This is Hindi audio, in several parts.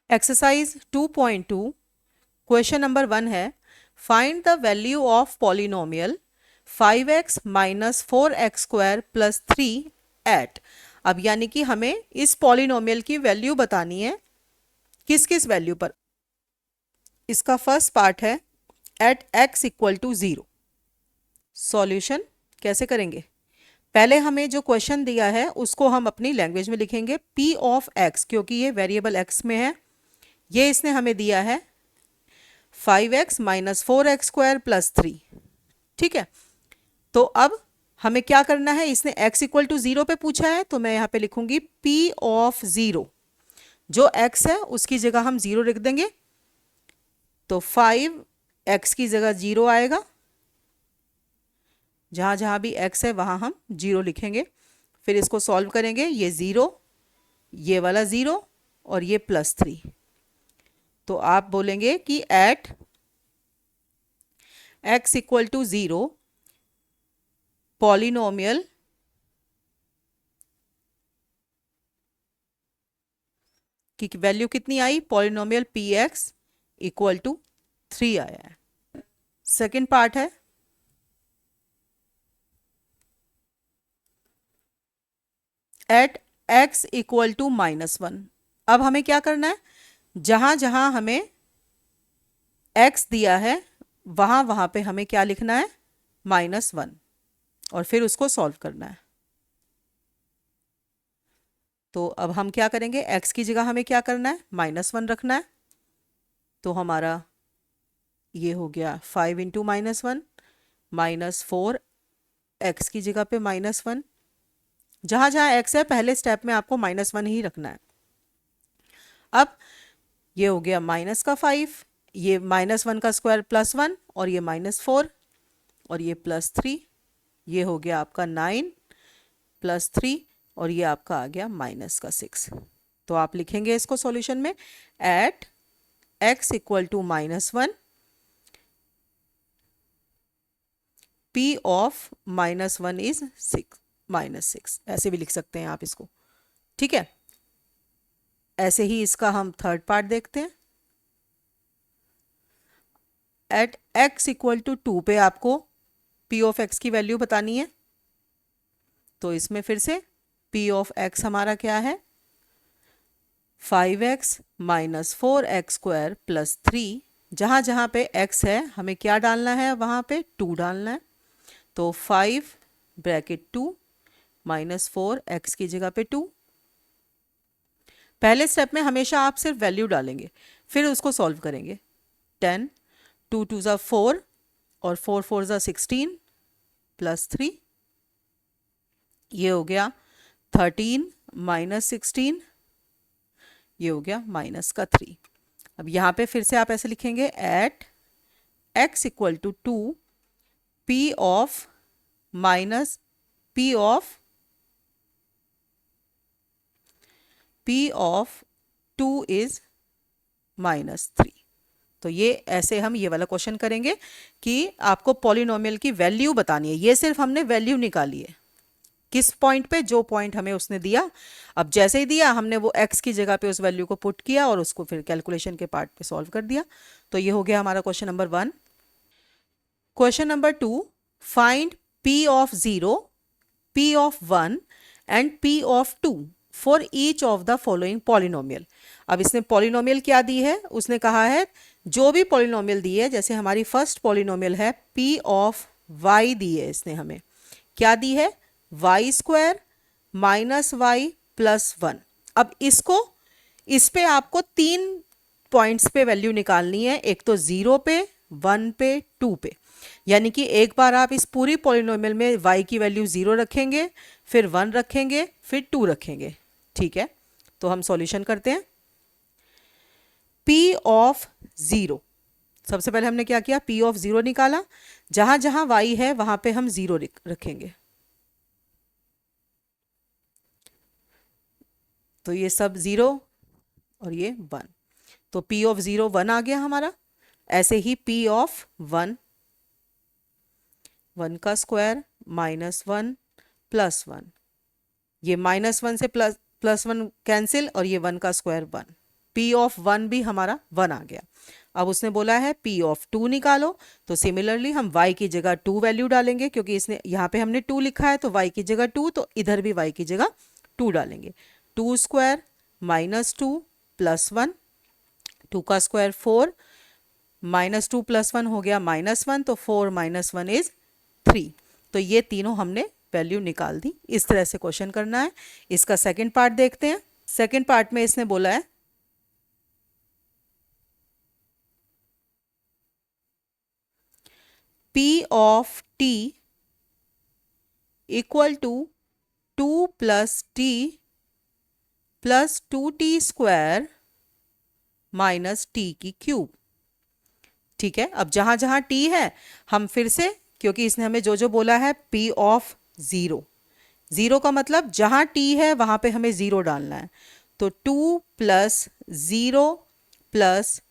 एक्सरसाइज 2.2 क्वेश्चन नंबर 1 है find the value of polynomial 5x minus 4x square plus 3 at. अब यानी कि हमें इस पॉलिनोमियल की वैल्यू बतानी है, किस किस वैल्यू पर। इसका फर्स्ट पार्ट है at x equal to 0। Solution कैसे करेंगे? पहले हमें जो क्वेश्चन दिया है उसको हम अपनी लैंग्वेज में लिखेंगे p ऑफ x, क्योंकि ये वेरिएबल x में है। ये इसने हमें दिया है 5x minus 4x square plus 3। ठीक है, तो अब हमें क्या करना है, इसने x इक्वल टू 0 पे पूछा है तो मैं यहाँ पे लिखूंगी p ऑफ 0। जो x है उसकी जगह हम 0 लिख देंगे, तो 5x की जगह 0 आएगा। जहाँ जहाँ भी x है वहाँ हम 0 लिखेंगे। फिर इसको सॉल्व करेंगे, ये 0, ये वाला 0 और ये प्लस 3। तो आप बोलेंगे कि at x equal to 0 polynomial की वैल्यू कितनी आई? पॉलिनोमियल px इक्वल टू 3 आया है। सेकेंड पार्ट है एट x इक्वल टू -1। अब हमें क्या करना है, जहां जहां हमें x दिया है वहां वहां पे हमें क्या लिखना है, -1, और फिर उसको सॉल्व करना है। तो अब हम क्या करेंगे, x की जगह हमें क्या करना है, -1 रखना है। तो हमारा ये हो गया 5 इंटू -1 -4, x की जगह पे -1। जहां जहां x है पहले स्टेप में आपको -1 ही रखना है। अब ये हो गया माइनस का 5, ये -1 का स्क्वायर +1 और ये -4 और ये +3। ये हो गया आपका 9 + 3 और ये आपका आ गया -6। तो आप लिखेंगे इसको सॉल्यूशन में at x equal to -1 p of -1 is 6 -6। ऐसे भी लिख सकते हैं आप इसको। ठीक है, ऐसे ही इसका हम थर्ड पार्ट देखते हैं। एट x इक्वल टू 2 पे आपको p ऑफ x की वैल्यू बतानी है। तो इसमें फिर से p ऑफ x हमारा क्या है, 5x minus 4x square plus 3। जहाँ जहाँ पे x है हमें क्या डालना है, वहाँ पे 2 डालना है। तो 5 ब्रैकेट 2 -4 x की जगह पे 2। पहले स्टेप में हमेशा आप सिर्फ वैल्यू डालेंगे, फिर उसको सॉल्व करेंगे। 10 2 2 ज़ा 4 और 4 4 ज़ा 16 प्लस 3। ये हो गया 13 -16, ये हो गया -3। अब यहाँ पे फिर से आप ऐसे लिखेंगे at x equal to 2 p of -2 is -3। तो ये ऐसे हम ये वाला क्वेश्चन करेंगे कि आपको पॉलिनोमियल की वैल्यू बतानी है। ये सिर्फ हमने वैल्यू निकाली है, किस पॉइंट पे, जो पॉइंट हमें उसने दिया। अब जैसे ही दिया हमने वो x की जगह पे उस वैल्यू को पुट किया और उसको फिर कैलकुलेशन के पार्ट पे सॉल्व कर दिया। तो ये हो गया हमारा question number 1। Question number 2, find p of 0, p of 1 and p of 2 for each of the following polynomial. अब इसने पॉलिनोमियल क्या दी है, उसने कहा है जो भी पॉलिनोमियल दी है, जैसे हमारी फर्स्ट पॉलिनोमियल है p ऑफ y दी है, इसने हमें क्या दी है, y square minus y plus 1। अब इस पे आपको 3 पॉइंट्स पे वैल्यू निकालनी है, एक तो 0 पे, 1 पे, 2 पे। यानी कि एक बार आप इस पूरी पॉलिनोमियल में y की वैल्यू 0 रखेंगे, फिर 1 रखेंगे, फिर 2 रखेंगे। ठीक है, तो हम सॉल्यूशन करते हैं। p ऑफ 0, सबसे पहले हमने क्या किया, p ऑफ 0 निकाला। जहां जहां y है वहां पे हम 0 रखेंगे। तो ये सब 0 और ये 1, तो p ऑफ 0 1 आ गया हमारा। ऐसे ही p ऑफ 1, 1 का स्क्वायर -1 प्लस 1, ये -1 से प्लस 1 कैंसिल और ये 1 का स्क्वायर 1। P ऑफ 1 भी हमारा 1 आ गया। अब उसने बोला है P ऑफ 2 निकालो, तो सिमिलरली हम y की जगह 2 वैल्यू डालेंगे, क्योंकि इसने यहाँ पे हमने 2 लिखा है तो y की जगह 2, तो इधर भी y की जगह 2 डालेंगे। 2 स्क्वायर माइनस 2 प्लस 1, 2 का स्क्वायर 4, माइनस 2 प्लस 1 हो गया -1, तो 4 माइनस 1 इज 3। तो ये तीनों हमने वैल्यू निकाल दी। इस तरह से क्वेश्चन करना है। इसका सेकंड पार्ट देखते हैं। सेकंड पार्ट में इसने बोला है P of t equal to 2 plus t plus 2t square minus t की क्यूब। ठीक है, अब जहां जहां t है हम फिर से, क्योंकि इसने हमें जो जो बोला है P ऑफ 0, 0 का मतलब जहां t है वहां पे हमें 0 डालना है। तो 2 plus 0 plus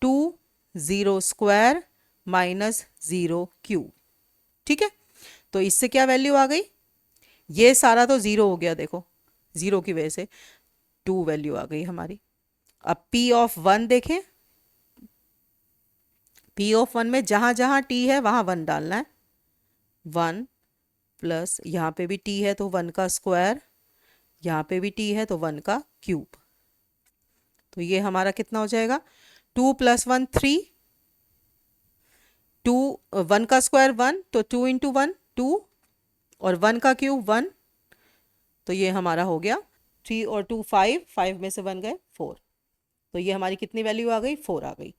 2 0 square minus 0 cube. ठीक है, तो इससे क्या वैल्यू आ गई, ये सारा तो 0 हो गया, देखो 0 की वजह से 2 वैल्यू आ गई हमारी। अब P ऑफ 1 देखें, P ऑफ 1 में जहां जहां t है वहां 1 डालना है। 1 प्लस यहाँ पे भी t है तो 1 का स्क्वायर, यहाँ पे भी t है तो 1 का क्यूब। तो ये हमारा कितना हो जाएगा, 2 प्लस 1 3, 2 1 का स्क्वायर 1, तो 2 इंटू 1 2, और 1 का क्यूब 1, तो ये हमारा हो गया 3 और 2 5, 5 में से 1 गए 4। तो ये हमारी कितनी वैल्यू आ गई, 4 आ गई।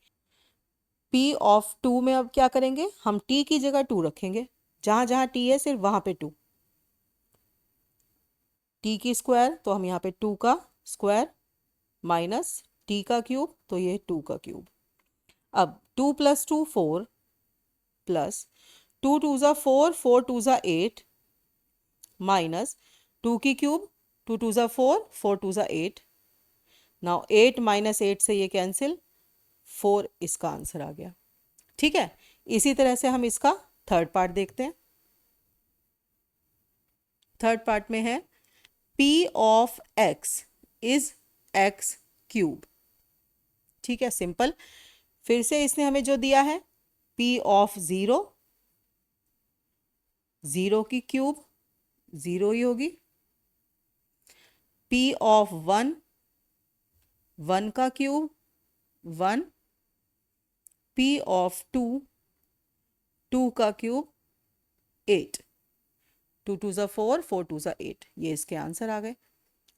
P ऑफ 2 में अब क्या करेंगे, हम t की जगह 2 रखेंगे, जहां जहां t है सिर्फ वहां पे 2, t की स्क्वायर तो हम यहाँ पे 2 का स्क्वायर माइनस t का क्यूब, तो ये 2 का क्यूब। अब 2 प्लस 2 4 प्लस 2 2 ज़ा 4, 4 2 ज़ा 8 माइनस 2 की क्यूब, 2 2 ज़ा 4, 4 2 ज़ा 8। नाउ 8 माइनस 8 से ये कैंसिल, 4 इसका आंसर आ गया। ठीक है, इसी तरह से हम इसका थर्ड पार्ट देखते हैं। थर्ड पार्ट में है P of x is x cube. ठीक है, सिंपल। फिर से इसने हमें जो दिया है P ऑफ 0, 0 की क्यूब 0 ही होगी। P ऑफ 1, 1 का क्यूब 1, P ऑफ 2, 2 का क्यूब 8, 2 2 ज़ा 4, 4 2 ज़ा 8, ये इसके आंसर आ गए।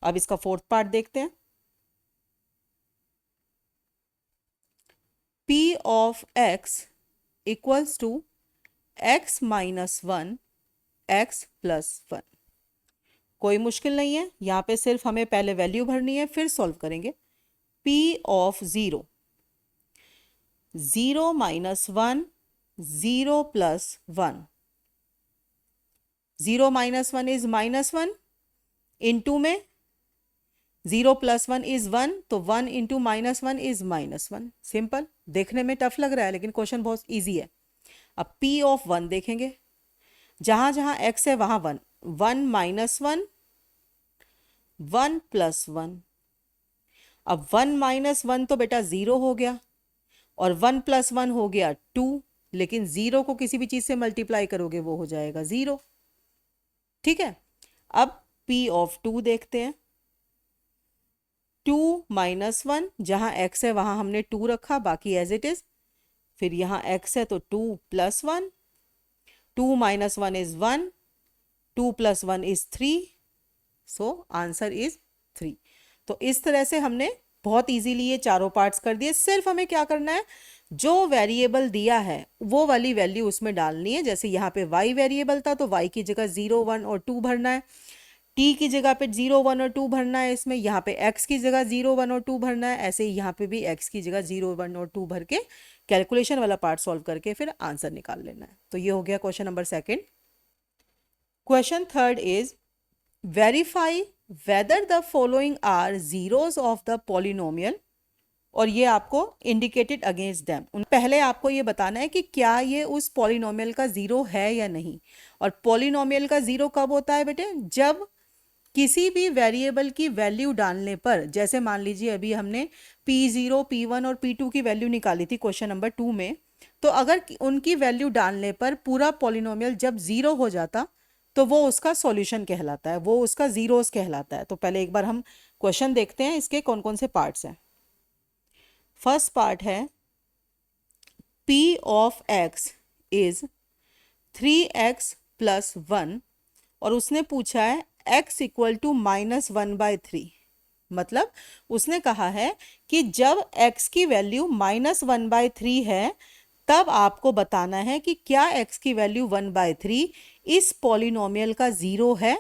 अब इसका फोर्थ पार्ट देखते हैं। P of x equals to x minus 1 x plus 1। कोई मुश्किल नहीं है, यहाँ पे सिर्फ हमें पहले वैल्यू भरनी है फिर सॉल्व करेंगे। P of 0, 0 minus 1 0 plus 1, 0 minus 1 is -1, into में 0 प्लस 1 इज 1, तो 1 इंटू -1 इज -1। सिंपल, देखने में टफ लग रहा है लेकिन क्वेश्चन बहुत इजी है। अब P ऑफ 1 देखेंगे, जहां जहां x है वहां 1, 1 माइनस 1 1 प्लस 1। अब 1 माइनस 1 तो बेटा 0 हो गया, और 1 प्लस 1 हो गया 2, लेकिन 0 को किसी भी चीज से मल्टीप्लाई करोगे वो हो जाएगा 0। ठीक है, अब P ऑफ 2 देखते हैं। 2 माइनस 1, जहां x है वहां हमने 2 रखा, बाकी एज इट इज। फिर यहाँ x है तो 2 plus 1, 2 minus 1 is 1, 2 plus 1 is 3, so answer is 3। तो इस तरह से हमने बहुत इजीली ये चारों पार्ट्स कर दिए। सिर्फ हमें क्या करना है, जो वेरिएबल दिया है वो वाली वैल्यू उसमें डालनी है। जैसे यहाँ पे y वेरिएबल था तो y की जगह 0 1 और 2 भरना है, t की जगह पे 0 1 और 2 भरना है, इसमें यहाँ पे x की जगह 0 1 और 2 भरना है, ऐसे ही यहाँ पे भी x की जगह 0 1 और 2 भर के कैलकुलेशन वाला पार्ट सॉल्व करके फिर आंसर निकाल लेना है। तो ये हो गया question number second. Question third is verify whether the following are zeros of the polynomial, और ये आपको इंडिकेटेड अगेंस्ट देम। पहले आपको ये बताना है कि क्या ये उस पॉलिनोमियल का जीरो है या नहीं। और पॉलिनोमियल का जीरो कब होता है बेटे, जब किसी भी वेरिएबल की वैल्यू डालने पर, जैसे मान लीजिए अभी हमने P0, P1 और P2 की वैल्यू निकाली थी क्वेश्चन नंबर 2 में, तो अगर उनकी वैल्यू डालने पर पूरा पॉलिनोमियल जब जीरो हो जाता तो वो उसका सॉल्यूशन कहलाता है, वो उसका जीरोस कहलाता है। तो पहले एक बार हम क्वेश्चन देखते हैं, इसके कौन कौन से पार्ट्स हैं। फर्स्ट पार्ट है P of x is 3x plus 1 और उसने पूछा है x इक्वल टू -1/3। मतलब उसने कहा है कि जब x की वैल्यू -1/3 है तब आपको बताना है कि क्या x की वैल्यू 1/3 इस पॉलिनोमियल का जीरो है।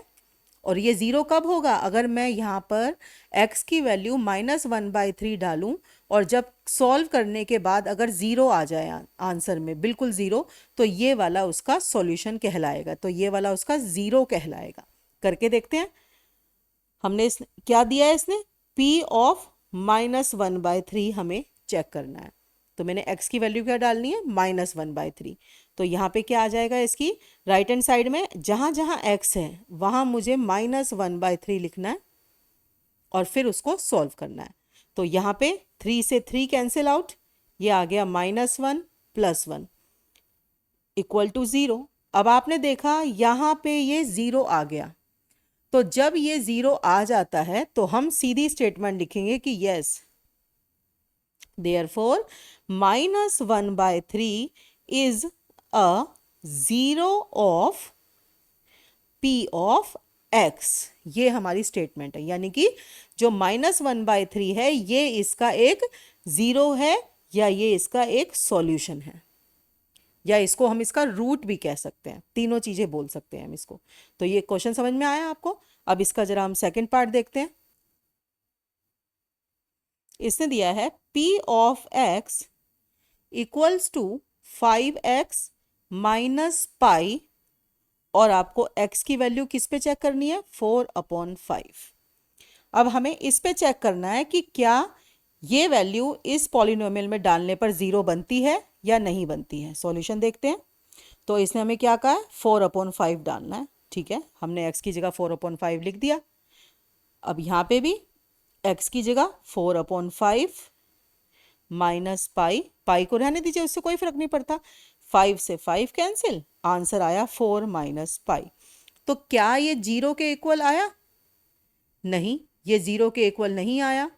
और ये जीरो कब होगा, अगर मैं यहाँ पर x की वैल्यू -1/3 डालूं और जब सॉल्व करने के बाद अगर जीरो आ जाए आंसर में, बिल्कुल जीरो, तो ये वाला उसका सॉल्यूशन कहलाएगा, तो ये वाला उसका जीरो कहलाएगा। करके देखते हैं। हमने क्या दिया है, इसने P ऑफ -1/3 हमें चेक करना है। तो मैंने x की वैल्यू क्या डालनी है, -1/3। तो यहाँ पे क्या आ जाएगा, इसकी राइट हैंड साइड में जहाँ जहाँ x है वहाँ मुझे -1/3 लिखना है और फिर उसको सॉल्व करना है। तो यहाँ पे 3 से 3 कैंसिल आउट, ये आ गया -1 + 1 इक्वल टू 0। अब आपने देखा यहाँ पे ये 0 आ गया, तो जब ये 0 आ जाता है तो हम सीधी स्टेटमेंट लिखेंगे कि yes, therefore -1/3 is a zero of P of x। ये हमारी स्टेटमेंट है, यानी कि जो -1/3 है ये इसका एक जीरो है, या ये इसका एक सॉल्यूशन है, या इसको हम इसका रूट भी कह सकते हैं, तीनों चीजें बोल सकते हैं हम इसको। तो ये क्वेश्चन समझ में आया आपको। अब इसका जरा हम सेकंड पार्ट देखते हैं। इसने दिया है P of x equals to 5x minus pi, और आपको x की वैल्यू किस पे चेक करनी है, 4/5। अब हमें इस पे चेक करना है कि क्या ये वैल्यू इस पॉलिनोमियल में डालने पर जीरो बनती है या नहीं बनती है। सॉल्यूशन देखते हैं। तो इसने हमें क्या कहा है, 4/5 डालना है। ठीक है, हमने x की जगह 4/5 लिख दिया। अब यहाँ पे भी x की जगह 4/5 माइनस पाई, पाई को रहने दीजिए, उससे कोई फर्क नहीं पड़ता। 5 से 5 कैंसिल, आंसर आया 4 माइनस पाई। तो क्या ये जीरो के इक्वल आया, नहीं, ये जीरो के इक्वल नहीं आया।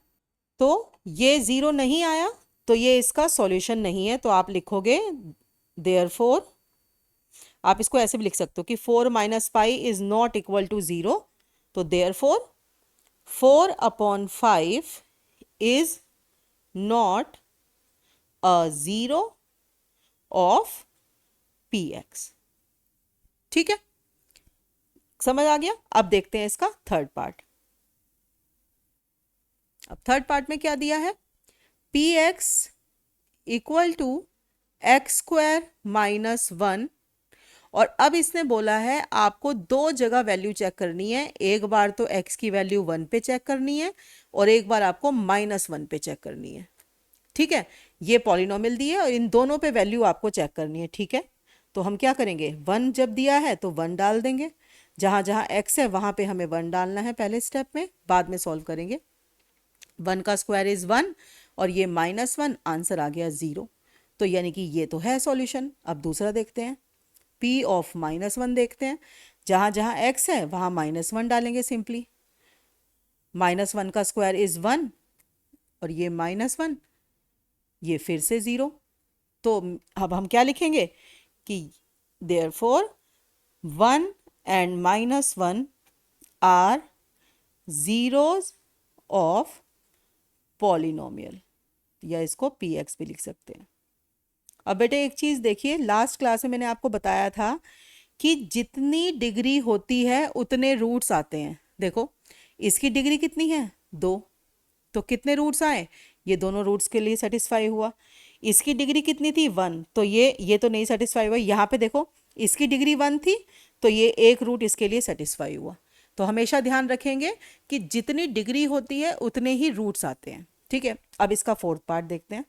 तो ये जीरो नहीं आया तो ये इसका सॉल्यूशन नहीं है। तो आप लिखोगे देयरफॉर, आप इसको ऐसे भी लिख सकते हो कि 4 minus pi is not equal to zero. तो therefore 4/5 is not a zero of px। ठीक है, समझ आ गया। अब देखते हैं इसका थर्ड पार्ट। अब थर्ड पार्ट में क्या दिया है, px equal to x² minus 1। और अब इसने बोला है आपको दो जगह वैल्यू चेक करनी है, एक बार तो x की वैल्यू 1 पे चेक करनी है और एक बार आपको -1 पे चेक करनी है। ठीक है, ये पॉलिनोमियल दिए और इन दोनों पे वैल्यू आपको चेक करनी है। ठीक है, तो हम क्या करेंगे, 1 जब दिया है तो 1 डाल देंगे, जहाँ जहाँ x है वहाँ पे हमें 1 डालना है पहले स्टेप में, बाद में सॉल्व करेंगे। 1 का स्क्वायर इज 1 और ये -1, आंसर आ गया 0। तो यानी कि ये तो है सॉल्यूशन। अब दूसरा देखते हैं, P ऑफ -1 देखते हैं। जहाँ जहाँ x है वहाँ -1 डालेंगे सिंपली। -1 का स्क्वायर इज 1 और ये -1, ये फिर से 0। तो अब हम क्या लिखेंगे कि therefore 1 and -1 are zeros of polynomial, या इसको px भी लिख सकते हैं। अब बेटे एक चीज़ देखिए, लास्ट क्लास में मैंने आपको बताया था कि जितनी डिग्री होती है उतने रूट्स आते हैं। देखो इसकी डिग्री कितनी है, 2, तो कितने रूट्स आए, ये दोनों रूट्स के लिए सेटिस्फाई हुआ। इसकी डिग्री कितनी थी, 1, तो ये तो नहीं सेटिस्फाई हुआ। यहाँ पे देखो इसकी डिग्री 1 थी तो ये एक रूट इसके लिए सेटिस्फाई हुआ। तो हमेशा ध्यान रखेंगे कि जितनी डिग्री होती है उतने ही रूट्स आते हैं। ठीक है, अब इसका फोर्थ पार्ट देखते हैं।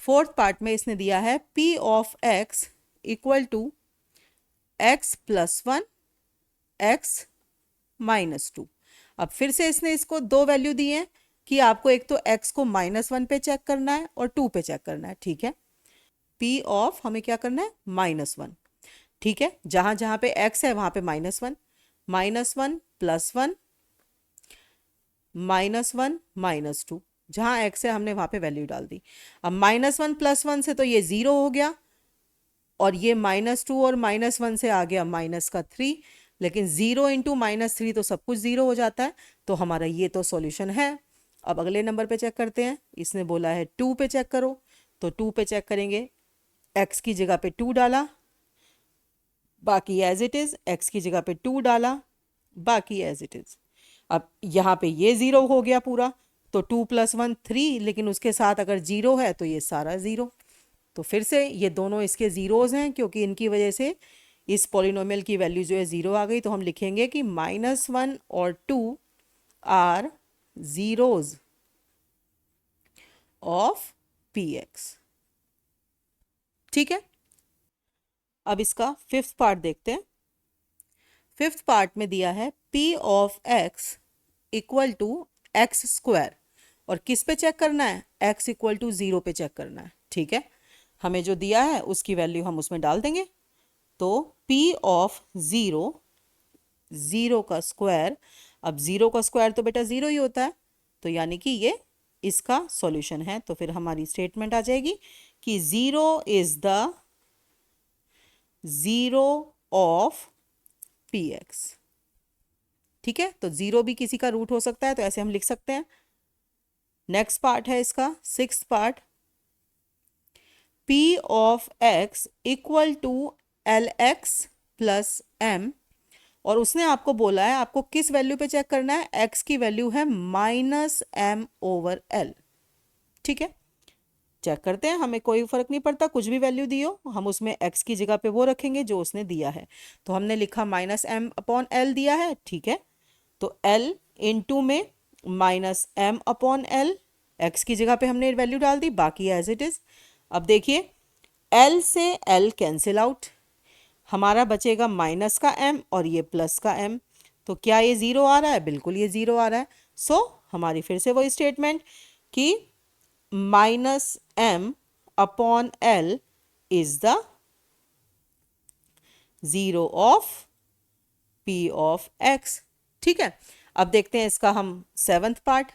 फोर्थ पार्ट में इसने दिया है P of x equal to x + 1 x minus two. अब फिर से इसने इसको दो वैल्यू दी है कि आपको एक तो x को -1 पे चेक करना है और 2 पे चेक करना है, ठीक है। p ऑफ हमें क्या करना है, -1, ठीक है। जहां जहां पे x है वहां पे -1, -1 +1 -1 -2, जहां x है हमने वहां पे वैल्यू डाल दी। अब -1 +1 से तो ये 0 हो गया, और ये -2 और -1 से आ गया -3, लेकिन 0 इंटू -3 तो सब कुछ 0 हो जाता है, तो हमारा ये तो सॉल्यूशन है। अब अगले नंबर पे चेक करते हैं। इसने बोला है 2 पे चेक करो, तो 2 पे चेक करेंगे, x की जगह पे 2 डाला, बाकी एज इट इज, x की जगह पे 2 डाला, बाकी एज इट इज। अब यहाँ पे ये 0 हो गया पूरा, तो 2 + 1 3, लेकिन उसके साथ अगर 0 है तो ये सारा 0। तो फिर से ये दोनों इसके ज़ीरोज़ हैं, क्योंकि इनकी वजह से इस पॉलिनोमियल की वैल्यू जो है 0 आ गई। तो हम लिखेंगे कि -1 और 2 आर ज़ीरोज़ ऑफ px, ठीक है। अब इसका फिफ्थ पार्ट देखते हैं। फिफ्थ पार्ट में दिया है p of x equal to x square, और किस पे चेक करना है, x इक्वल टू 0 पे चेक करना है, ठीक है। हमें जो दिया है उसकी वैल्यू हम उसमें डाल देंगे। तो p ऑफ 0, 0 का स्क्वायर, अब 0 का स्क्वायर तो बेटा 0 ही होता है, तो यानी कि ये इसका सॉल्यूशन है। तो फिर हमारी स्टेटमेंट आ जाएगी कि 0 इज द 0 ऑफ px, ठीक है। तो 0 भी किसी का रूट हो सकता है, तो ऐसे हम लिख सकते हैं। नेक्स्ट पार्ट है इसका sixth part, p of x equal to lx plus m, और उसने आपको बोला है आपको किस वैल्यू पे चेक करना है, x की वैल्यू है -m/l, ठीक है। चेक करते हैं, हमें कोई फर्क नहीं पड़ता, कुछ भी वैल्यू दी हो, हम उसमें x की जगह पे वो रखेंगे जो उसने दिया है। तो हमने लिखा -m/l दिया है, ठीक है। तो l इंटू में -m/l, x की जगह पे हमने वैल्यू डाल दी, बाकी एज इट इज। अब देखिए l से l कैंसिल आउट, हमारा बचेगा माइनस का m और ये प्लस का m। तो क्या ये 0 आ रहा है, बिल्कुल ये 0 आ रहा है। सो हमारी फिर से वही स्टेटमेंट कि -m/l is the 0 of p of x, ठीक है। अब देखते हैं इसका हम सेवंथ पार्ट।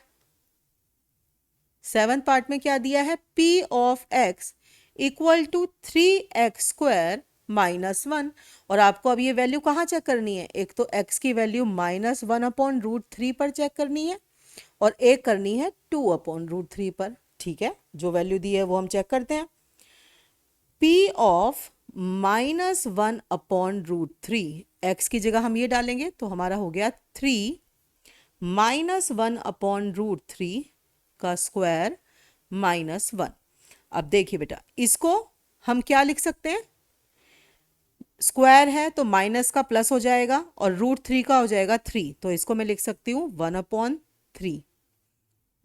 सेवंथ पार्ट में क्या दिया है, p of x equal to 3x² -1, और आपको अब ये वैल्यू कहाँ चेक करनी है, एक तो x की वैल्यू -1/√3 पर चेक करनी है, और एक करनी है 2/√3 पर, ठीक है। जो वैल्यू दी है वो हम चेक करते हैं। p ऑफ -1/√3, x की जगह हम ये डालेंगे तो हमारा हो गया 3 -1/√3 का स्क्वायर -1। अब देखिए बेटा, इसको हम क्या लिख सकते हैं, स्क्वायर है तो माइनस का प्लस हो जाएगा और √3 का हो जाएगा 3, तो इसको मैं लिख सकती हूँ 1/3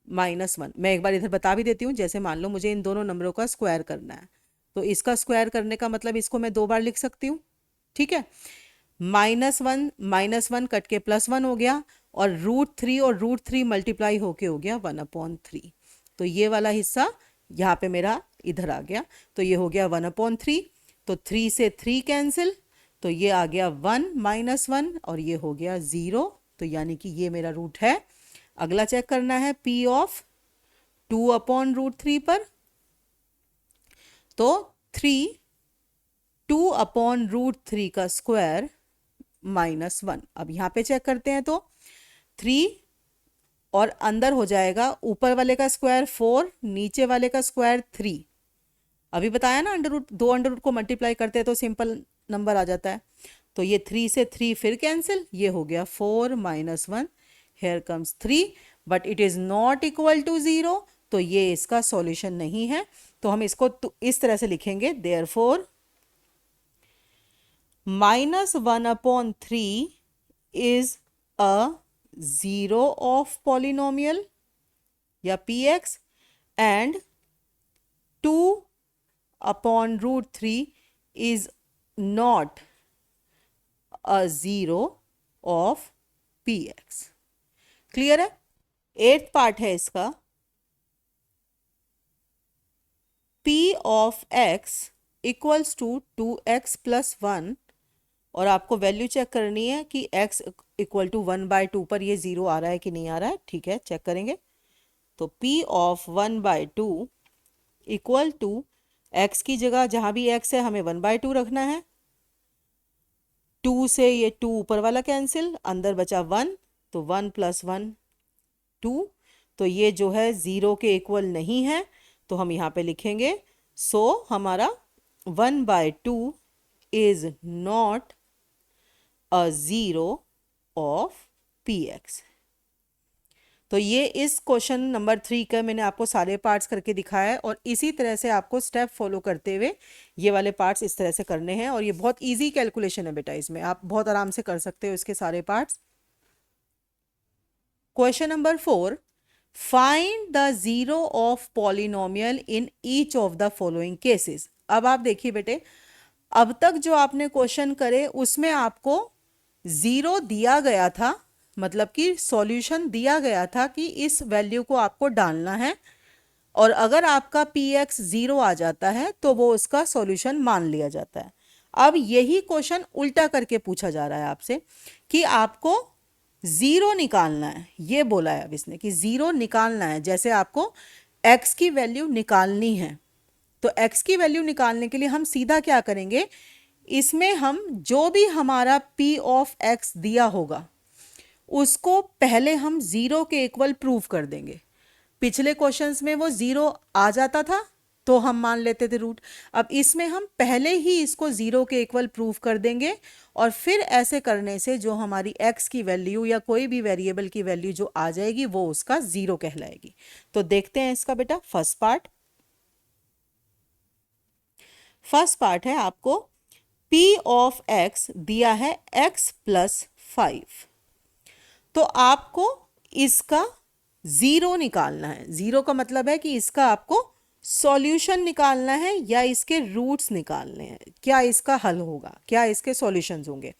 -1। मैं एक बार इधर बता भी देती हूँ, जैसे मान लो मुझे इन दोनों नंबरों का स्क्वायर करना है, तो इसका स्क्वायर करने का मतलब इसको मैं 2 बार लिख सकती हूँ, ठीक है। -1 कट के +1 हो गया, और √3 और √3 मल्टीप्लाई होके हो गया 1/3। तो ये वाला हिस्सा यहाँ पे मेरा इधर आ गया, तो ये हो गया 1/3। तो 3 से 3 कैंसिल, तो ये आ गया 1 -1, और ये हो गया 0, तो यानी कि ये मेरा रूट है। अगला चेक करना है p ऑफ 2/√3 पर, तो 3 2/√3 का स्क्वायर -1। अब यहाँ पे चेक करते हैं, तो 3 और अंदर हो जाएगा ऊपर वाले का स्क्वायर 4, नीचे वाले का स्क्वायर 3। अभी बताया ना, दो अंडर रूट को मल्टीप्लाई करते हैं तो सिंपल नंबर आ जाता है। तो ये 3 से 3 फिर कैंसिल, ये हो गया 4 -1, here comes 3, but it is not equal to 0, तो ये इसका सॉल्यूशन नहीं है। तो हम इसको इस तरह से लिखेंगे, therefore -1/3 is a 0 of polynomial या px, and 2/√3 is not a 0 of p x. Clear है? 8th पार्ट है इसका, p of x equals to 2x plus 1, और आपको वैल्यू चेक करनी है कि x इक्वल टू 1/2 पर ये 0 आ रहा है कि नहीं आ रहा है। ठीक है, चेक करेंगे। तो p of 1/2 equal to x की जगह जहाँ भी x है हमें 1/2 रखना है। 2 से ये 2 ऊपर वाला कैंसिल, अंदर बचा 1, तो 1 + 1 2। तो ये जो है 0 के इक्वल नहीं है, तो हम यहाँ पे लिखेंगे सो हमारा 1/2 is not a 0 of p x. तो ये इस क्वेश्चन नंबर 3 का मैंने आपको सारे पार्ट्स करके दिखाया है, और इसी तरह से आपको स्टेप फॉलो करते हुए ये वाले पार्ट्स इस तरह से करने हैं। और ये बहुत इजी कैलकुलेशन है बेटा, इसमें आप बहुत आराम से कर सकते हो इसके सारे parts. Question number 4, find the zero of polynomial in each of the following cases. अब आप देखिए बेटे, अब तक जो आपने क्वेश्चन करे उसमें आपको जीरो दिया गया था, मतलब कि सॉल्यूशन दिया गया था कि इस वैल्यू को आपको डालना है, और अगर आपका पी एक्स 0 आ जाता है तो वो उसका सॉल्यूशन मान लिया जाता है। अब यही क्वेश्चन उल्टा करके पूछा जा रहा है आपसे कि आपको 0 निकालना है। ये बोला है अब इसने कि 0 निकालना है, जैसे आपको x की वैल्यू निकालनी है। तो x की वैल्यू निकालने के लिए हम सीधा क्या करेंगे, इसमें हम जो भी हमारा p ऑफ x दिया होगा उसको पहले हम 0 के इक्वल प्रूव कर देंगे। पिछले क्वेश्चंस में वो 0 आ जाता था तो हम मान लेते थे रूट। अब इसमें हम पहले ही इसको 0 के इक्वल प्रूव कर देंगे, और फिर ऐसे करने से जो हमारी x की वैल्यू या कोई भी वेरिएबल की वैल्यू जो आ जाएगी वो उसका 0 कहलाएगी। तो देखते हैं इसका बेटा फर्स्ट पार्ट। फर्स्ट पार्ट है आपको p ऑफ x दिया है x + 5। तो आपको इसका 0 निकालना है। 0 का मतलब है कि इसका आपको सॉल्यूशन निकालना है या इसके रूट्स निकालने हैं, क्या इसका हल होगा, क्या इसके सॉल्यूशंस होंगे।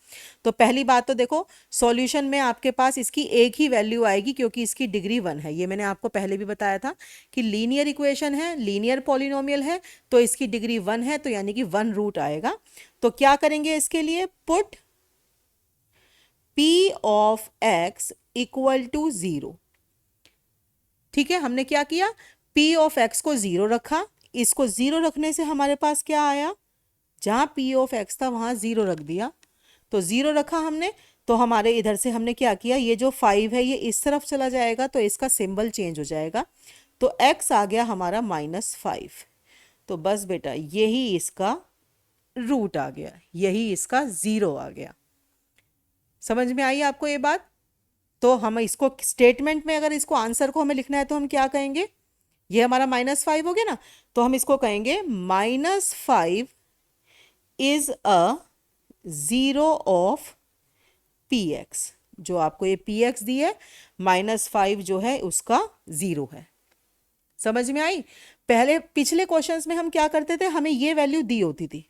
तो पहली बात तो देखो, सॉल्यूशन में आपके पास इसकी एक ही वैल्यू आएगी क्योंकि इसकी डिग्री 1 है। ये मैंने आपको पहले भी बताया था कि लीनियर इक्वेशन है, लीनियर पॉलिनोमियल है, तो इसकी डिग्री 1 है, तो यानी कि 1 रूट आएगा। तो क्या करेंगे इसके लिए, put p of x equal to 0। ठीक है, हमने क्या किया, p ऑफ x को 0 रखा। इसको 0 रखने से हमारे पास क्या आया, जहां p ऑफ x था वहां 0 रख दिया। तो 0 रखा हमने, तो हमारे इधर से हमने क्या किया, ये जो 5 है ये इस तरफ चला जाएगा तो इसका सिंबल चेंज हो जाएगा। तो x आ गया हमारा -5। तो बस बेटा यही इसका रूट आ गया, यही इसका 0 आ गया। समझ में आई आपको ये बात? तो हम इसको स्टेटमेंट में, अगर इसको आंसर को हमें लिखना है तो हम क्या कहेंगे, ये हमारा -5 हो गया ना, तो हम इसको कहेंगे -5 is a 0 of p x. जो आपको ये पी एक्स दी है -5 जो है उसका 0 है। समझ में आई? पहले पिछले क्वेश्चंस में हम क्या करते थे, हमें ये वैल्यू दी होती थी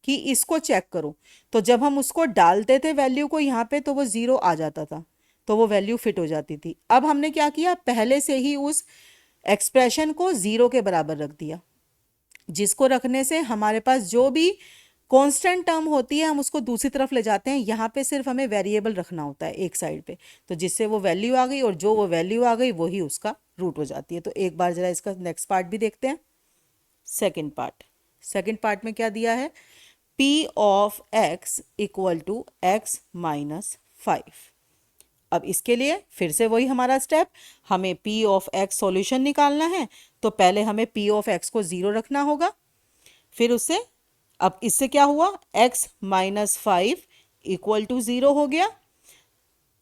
कि इसको चेक करो, तो जब हम उसको डालते थे वैल्यू को यहाँ पे तो वो 0 आ जाता था, तो वो वैल्यू फिट हो जाती थी। अब हमने क्या किया, पहले से ही उस एक्सप्रेशन को 0 के बराबर रख दिया, जिसको रखने से हमारे पास जो भी कांस्टेंट टर्म होती है हम उसको दूसरी तरफ ले जाते हैं। यहाँ पे सिर्फ हमें वेरिएबल रखना होता है एक साइड पे, तो जिससे वो वैल्यू आ गई, और जो वो वैल्यू आ गई वही उसका रूट हो जाती है। तो एक बार जरा इसका नेक्स्ट पार्ट भी देखते हैं। सेकेंड पार्ट, सेकेंड पार्ट में क्या दिया है, p of x equal to x - 5। अब इसके लिए फिर से वही हमारा स्टेप, हमें p ऑफ x सॉल्यूशन निकालना है, तो पहले हमें p ऑफ x को 0 रखना होगा। फिर उससे, अब इससे क्या हुआ, x - 5 इक्वल टू 0 हो गया।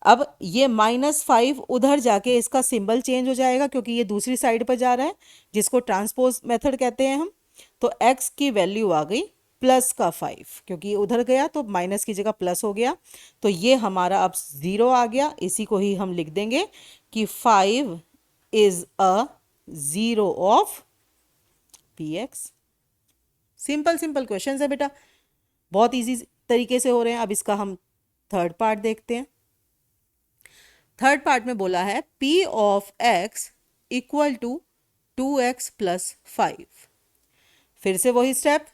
अब ये -5 उधर जाके इसका सिंबल चेंज हो जाएगा क्योंकि ये दूसरी साइड पर जा रहा है, जिसको ट्रांसपोज मेथड कहते हैं हम। तो x की वैल्यू आ गई +5, क्योंकि ये उधर गया तो माइनस की जगह प्लस हो गया। तो ये हमारा अब 0 आ गया। इसी को ही हम लिख देंगे कि 5 is a 0 of p x. Simple question है बेटा, बहुत इजी तरीके से हो रहे हैं। अब इसका हम थर्ड पार्ट देखते हैं। थर्ड पार्ट में बोला है p of x equal to 2x plus 5। फिर से वही step,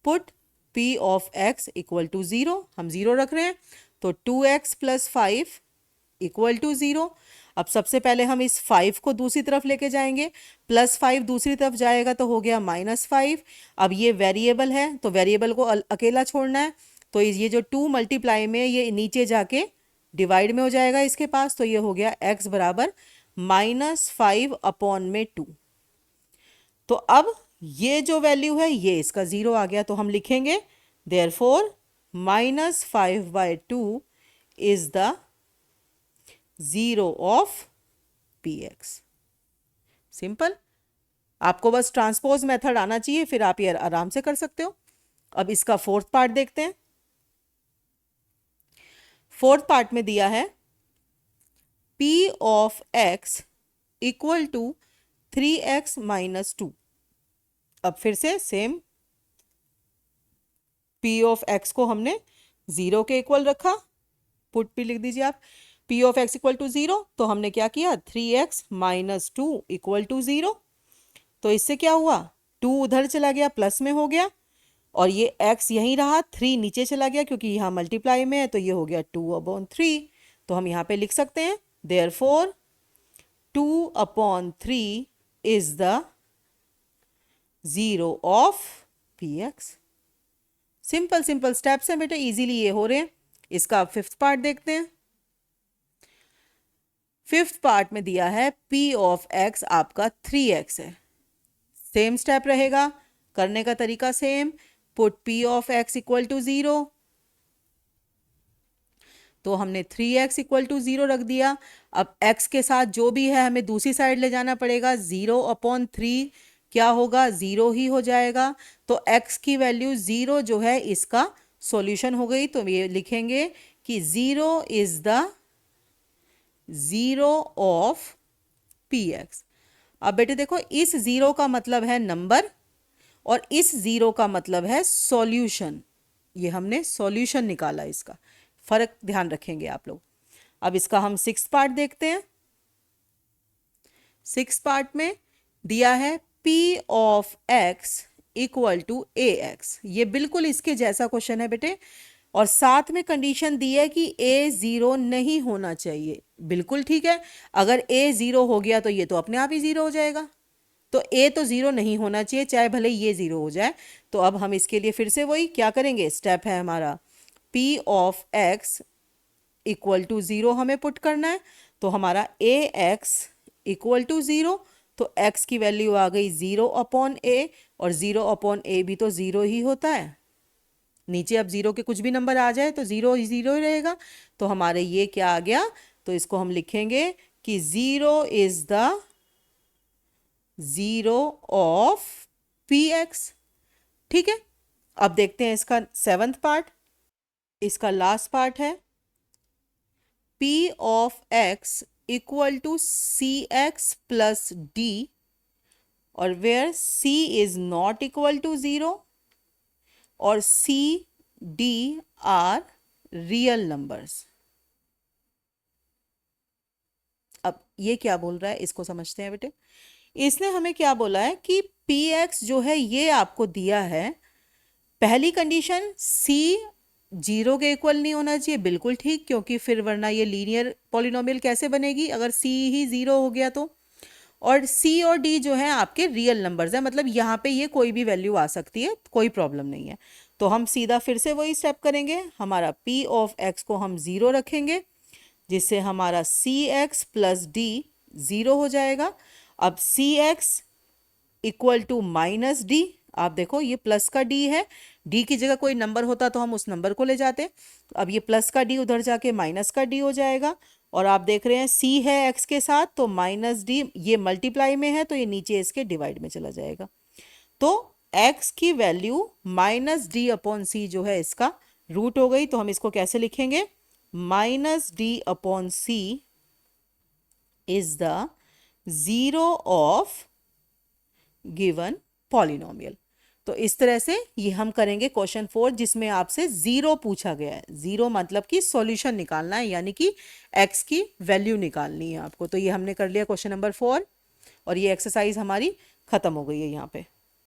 put p of x equal to 0, हम 0 रख रहे हैं, तो 2x प्लस 5 इक्वल टू 0। अब सबसे पहले हम इस 5 को दूसरी तरफ लेके जाएंगे, प्लस 5 दूसरी तरफ जाएगा तो हो गया -5। अब ये वेरिएबल है तो वेरिएबल को अकेला छोड़ना है, तो ये जो 2 मल्टीप्लाई में ये नीचे जाके डिवाइड में हो जाएगा इसके पास, तो ये हो गया x बराबर -5 अपॉन में 2। तो अब ये जो वैल्यू है ये इसका 0 आ गया, तो हम लिखेंगे therefore -5/2 is the 0 of px। Simple, आपको बस ट्रांसपोज मेथड आना चाहिए, फिर आप ये आराम से कर सकते हो। अब इसका फोर्थ पार्ट देखते हैं। फोर्थ पार्ट में दिया है p of x equal to 3x minus 2। अब फिर से सेम, p ऑफ x को हमने 0 के इक्वल रखा, पुट p लिख दीजिए आप, p of x equal to 0, तो हमने क्या किया 3x माइनस 2 इक्वल टू 0। तो इससे क्या हुआ, 2 उधर चला गया प्लस में हो गया, और ये x यहीं रहा, 3 नीचे चला गया क्योंकि यहाँ मल्टीप्लाई में है, तो ये हो गया 2/3। तो हम यहाँ पे लिख सकते हैं therefore 2/3 is the 0 of px। Simple simple steps हैं बेटा, इजीली ये हो रहे हैं। इसका फिफ्थ पार्ट देखते हैं। फिफ्थ पार्ट में दिया है p ऑफ x आपका 3x है। सेम स्टेप रहेगा, करने का तरीका same, put p of x equal to 0, तो हमने 3x इक्वल टू 0 रख दिया। अब x के साथ जो भी है हमें दूसरी साइड ले जाना पड़ेगा, 0/3 क्या होगा, 0 ही हो जाएगा। तो x की वैल्यू 0 जो है इसका सॉल्यूशन हो गई, तो ये लिखेंगे कि 0 इज द 0 ऑफ px। अब बेटे देखो, इस 0 का मतलब है नंबर और इस 0 का मतलब है सॉल्यूशन। ये हमने सॉल्यूशन निकाला, इसका फर्क ध्यान रखेंगे आप लोग। अब इसका हम सिक्स पार्ट देखते हैं। सिक्स पार्ट में दिया है p of x equal to ax। ये बिल्कुल इसके जैसा क्वेश्चन है बेटे, और साथ में कंडीशन दी है कि a 0 नहीं होना चाहिए। बिल्कुल ठीक है, अगर a 0 हो गया तो ये तो अपने आप ही 0 हो जाएगा, तो a तो 0 नहीं होना चाहिए, चाहे भले ये 0 हो जाए। तो अब हम इसके लिए फिर से वही क्या करेंगे, स्टेप है हमारा p of x equal to 0 हमें पुट करना है, तो हमारा ax इक्वल टू 0, तो x की वैल्यू आ गई 0/a, और 0/a भी तो 0 ही होता है। नीचे अब 0 के कुछ भी नंबर आ जाए तो 0 ही 0 ही रहेगा, तो हमारे ये क्या आ गया, तो इसको हम लिखेंगे कि 0 इज द 0 ऑफ px। ठीक है, अब देखते हैं इसका सेवंथ पार्ट। इसका लास्ट पार्ट है p of x equal to cx plus d, और where c is not equal to 0 और c d are real numbers. अब ये क्या बोल रहा है, इसको समझते हैं बेटे। इसने हमें क्या बोला है कि px जो है ये आपको दिया है, पहली कंडीशन c 0 के इक्वल नहीं होना चाहिए, बिल्कुल ठीक, क्योंकि फिर वरना ये लीनियर पॉलिनोमियल कैसे बनेगी अगर c ही 0 हो गया तो। और c और d जो है आपके रियल नंबर्स हैं, मतलब यहाँ पे ये कोई भी वैल्यू आ सकती है, कोई प्रॉब्लम नहीं है। तो हम सीधा फिर से वही स्टेप करेंगे, हमारा p ऑफ x को हम 0 रखेंगे, जिससे हमारा cx प्लस d 0 हो जाएगा। अब cx equal to minus d, आप देखो ये प्लस का डी है, डी की जगह कोई नंबर होता तो हम उस नंबर को ले जाते, अब ये प्लस का डी उधर जाके माइनस का डी हो जाएगा। और आप देख रहे हैं सी है एक्स के साथ, तो माइनस डी ये मल्टीप्लाई में है तो ये नीचे इसके डिवाइड में चला जाएगा। तो एक्स की वैल्यू -d/c जो है इसका रूट हो गई, तो हम इसको कैसे लिखेंगे, -d/c is the 0 of given polynomial. तो इस तरह से ये हम करेंगे क्वेश्चन 4, जिसमें आपसे ज़ीरो पूछा गया है। ज़ीरो मतलब कि सॉल्यूशन निकालना है, यानी कि एक्स की वैल्यू निकालनी है आपको। तो ये हमने कर लिया क्वेश्चन नंबर 4, और ये एक्सरसाइज हमारी ख़त्म हो गई है यहाँ पे।